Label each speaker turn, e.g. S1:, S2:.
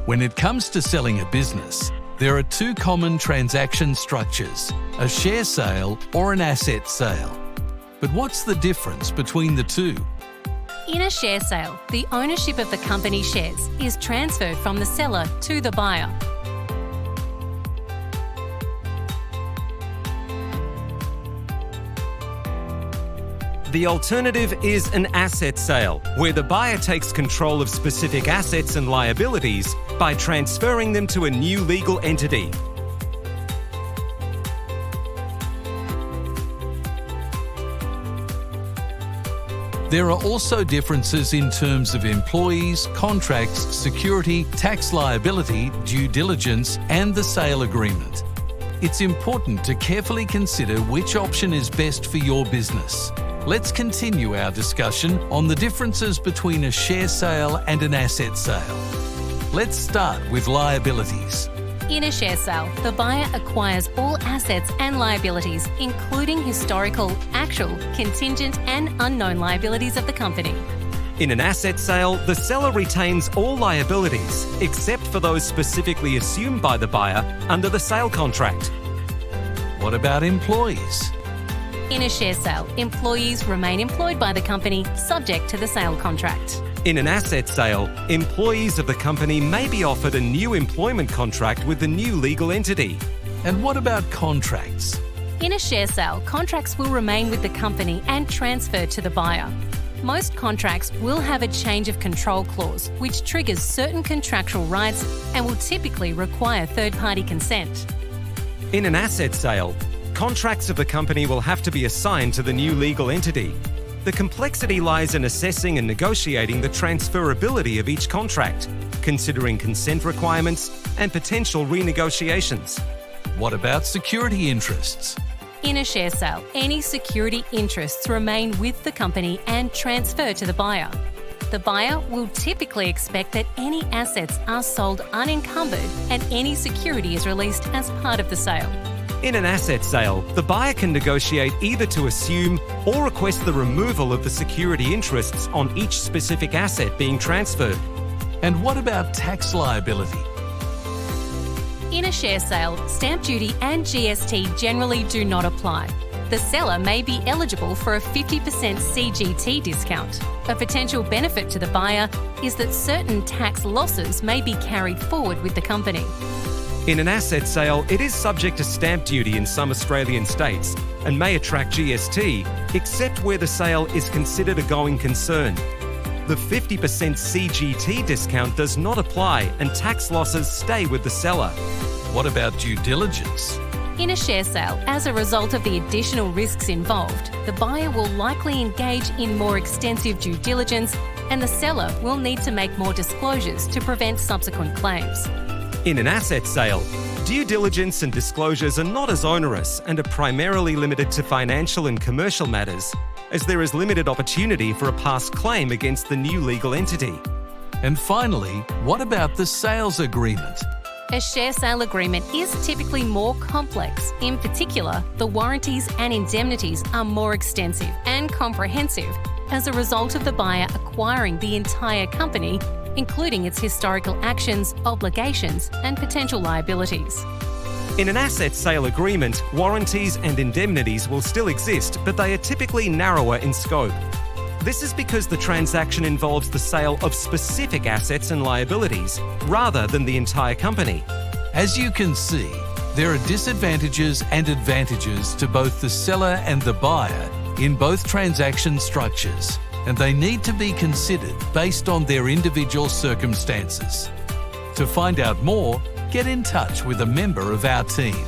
S1: When it comes to selling a business, there are two common transaction structures, a share sale or an asset sale. But what's the difference between the two?
S2: In a share sale, the ownership of the company shares is transferred from the seller to the buyer.
S3: The alternative is an asset sale, where the buyer takes control of specific assets and liabilities by transferring them to a new legal entity.
S1: There are also differences in terms of employees, contracts, security, tax liability, due diligence, and the sale agreement. It's important to carefully consider which option is best for your business. Let's continue our discussion on the differences between a share sale and an asset sale. Let's start with liabilities.
S2: In a share sale, the buyer acquires all assets and liabilities, including historical, actual, contingent, and unknown liabilities of the company.
S3: In an asset sale, the seller retains all liabilities, except for those specifically assumed by the buyer under the sale contract.
S1: What about employees?
S2: In a share sale, employees remain employed by the company, subject to the sale contract.
S3: In an asset sale, employees of the company may be offered a new employment contract with the new legal entity.
S1: And what about contracts?
S2: In a share sale, contracts will remain with the company and transferred to the buyer. Most contracts will have a change of control clause, which triggers certain contractual rights and will typically require third-party consent.
S3: In an asset sale, contracts of the company will have to be assigned to the new legal entity. The complexity lies in assessing and negotiating the transferability of each contract, considering consent requirements and potential renegotiations.
S1: What about security interests?
S2: In a share sale, any security interests remain with the company and transfer to the buyer. The buyer will typically expect that any assets are sold unencumbered and any security is released as part of the sale.
S3: In an asset sale, the buyer can negotiate either to assume or request the removal of the security interests on each specific asset being transferred.
S1: And what about tax liability?
S2: In a share sale, stamp duty and GST generally do not apply. The seller may be eligible for a 50% CGT discount. A potential benefit to the buyer is that certain tax losses may be carried forward with the company.
S3: In an asset sale, it is subject to stamp duty in some Australian states and may attract GST, except where the sale is considered a going concern. The 50% CGT discount does not apply and tax losses stay with the seller.
S1: What about due diligence?
S2: In a share sale, as a result of the additional risks involved, the buyer will likely engage in more extensive due diligence and the seller will need to make more disclosures to prevent subsequent claims.
S3: In an asset sale, due diligence and disclosures are not as onerous and are primarily limited to financial and commercial matters, as there is limited opportunity for a past claim against the new legal entity.
S1: And finally, what about the sales agreement?
S2: A share sale agreement is typically more complex. In particular, the warranties and indemnities are more extensive and comprehensive as a result of the buyer acquiring the entire company, including its historical actions, obligations, and potential liabilities.
S3: In an asset sale agreement, warranties and indemnities will still exist, but they are typically narrower in scope. This is because the transaction involves the sale of specific assets and liabilities, rather than the entire company.
S1: As you can see, there are disadvantages and advantages to both the seller and the buyer in both transaction structures, and they need to be considered based on their individual circumstances. To find out more, get in touch with a member of our team.